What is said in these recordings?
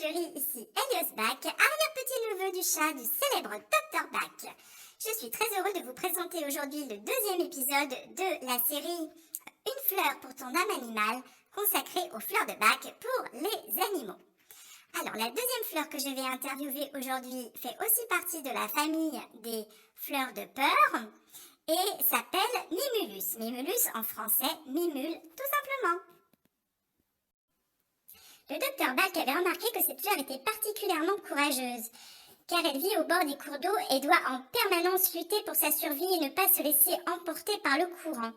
Fleury, ici Elios Bach, arrière-petit-neveu du chat du célèbre Dr Bach. Je suis très heureux de vous présenter aujourd'hui le deuxième épisode de la série Une fleur pour ton âme animale, consacrée aux fleurs de Bach pour les animaux. Alors, la deuxième fleur que je vais interviewer aujourd'hui fait aussi partie de la famille des fleurs de peur et s'appelle Mimulus. Mimulus en français, Mimule tout simplement. Le docteur Bach avait remarqué que cette fleur était particulièrement courageuse, car elle vit au bord des cours d'eau et doit en permanence lutter pour sa survie et ne pas se laisser emporter par le courant.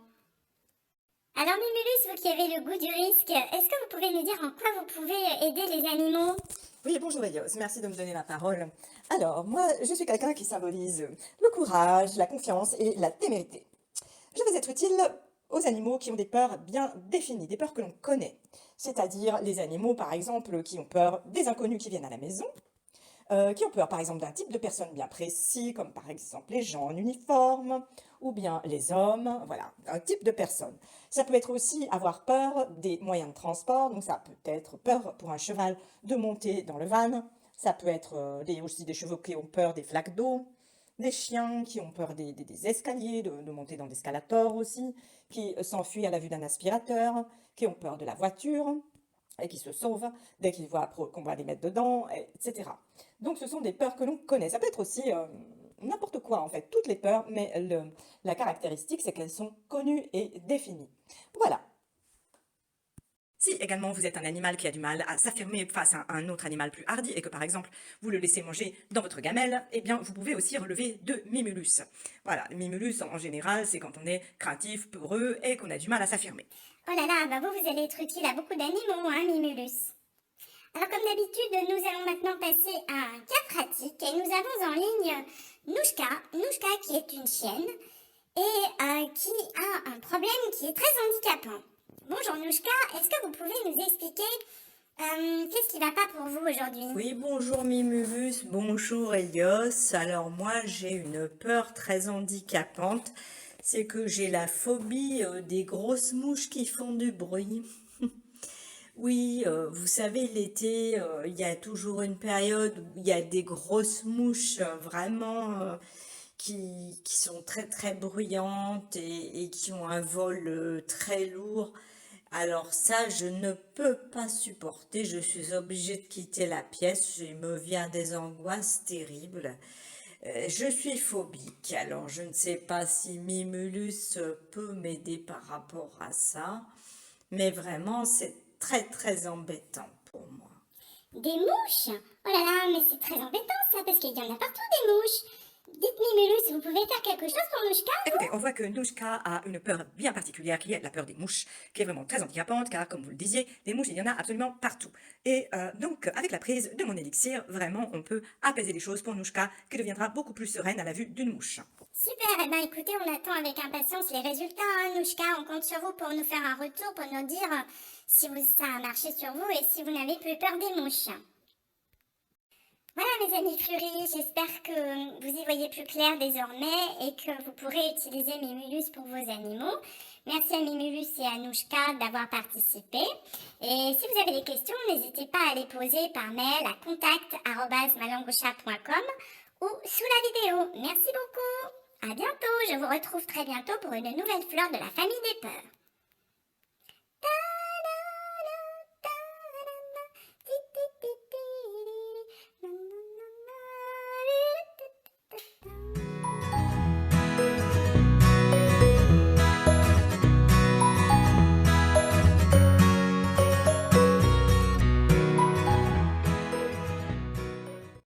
Alors Mimulus, vous qui avez le goût du risque, est-ce que vous pouvez nous dire en quoi vous pouvez aider les animaux ? Oui, bonjour Elios, merci de me donner la parole. Alors, moi, je suis quelqu'un qui symbolise le courage, la confiance et la témérité. Je vais être utile aux animaux qui ont des peurs bien définies, des peurs que l'on connaît. C'est-à-dire les animaux, par exemple, qui ont peur des inconnus qui viennent à la maison, qui ont peur, par exemple, d'un type de personne bien précis, comme par exemple les gens en uniforme, ou bien les hommes, voilà, un type de personne. Ça peut être aussi avoir peur des moyens de transport, donc ça peut être peur pour un cheval de monter dans le van, ça peut être aussi des chevaux qui ont peur des flaques d'eau, des chiens qui ont peur des escaliers, de monter dans l'escalator aussi, qui s'enfuient à la vue d'un aspirateur, qui ont peur de la voiture, et qui se sauvent dès qu'ils voient qu'on va les mettre dedans, etc. Donc ce sont des peurs que l'on connaît. Ça peut être aussi n'importe quoi en fait, toutes les peurs, mais la caractéristique c'est qu'elles sont connues et définies. Voilà. Si également vous êtes un animal qui a du mal à s'affirmer face à un autre animal plus hardi et que par exemple vous le laissez manger dans votre gamelle, eh bien vous pouvez aussi relever de Mimulus. Voilà, Mimulus en général c'est quand on est craintif, peureux et qu'on a du mal à s'affirmer. Oh là là, bah vous allez être utile à beaucoup d'animaux, hein, Mimulus. Alors comme d'habitude, nous allons maintenant passer à un cas pratique et nous avons en ligne Nouchka. Nouchka qui est une chienne et qui a un problème qui est très handicapant. Bonjour Nouchka, est-ce que vous pouvez nous expliquer qu'est-ce qui ne va pas pour vous aujourd'hui? Oui, bonjour Mimulus, bonjour Elios. Alors moi j'ai une peur très handicapante, c'est que j'ai la phobie des grosses mouches qui font du bruit. Oui, vous savez, l'été, il y a toujours une période où il y a des grosses mouches vraiment qui sont très très bruyantes et qui ont un vol très lourd. Alors ça, je ne peux pas supporter, je suis obligée de quitter la pièce, il me vient des angoisses terribles. Je suis phobique, alors je ne sais pas si Mimulus peut m'aider par rapport à ça, mais vraiment c'est très très embêtant pour moi. Des mouches? Oh là là, mais c'est très embêtant ça, parce qu'il y en a partout des mouches. Dites Mimulus, vous pouvez faire quelque chose pour Nouchka? Écoutez, on voit que Nouchka a une peur bien particulière qui est la peur des mouches, qui est vraiment très handicapante, car comme vous le disiez, des mouches, il y en a absolument partout. Et donc, avec la prise de mon élixir, vraiment, on peut apaiser les choses pour Nouchka, qui deviendra beaucoup plus sereine à la vue d'une mouche. Super, eh ben écoutez, on attend avec impatience les résultats, hein, Nouchka. On compte sur vous pour nous faire un retour, pour nous dire si ça a marché sur vous et si vous n'avez plus peur des mouches. Voilà mes amis fleuris, j'espère que vous y voyez plus clair désormais et que vous pourrez utiliser Mimulus pour vos animaux. Merci à Mimulus et à Nouchka d'avoir participé. Et si vous avez des questions, n'hésitez pas à les poser par mail à contact@malanguechat.com ou sous la vidéo. Merci beaucoup. À bientôt, je vous retrouve très bientôt pour une nouvelle fleur de la famille des peurs.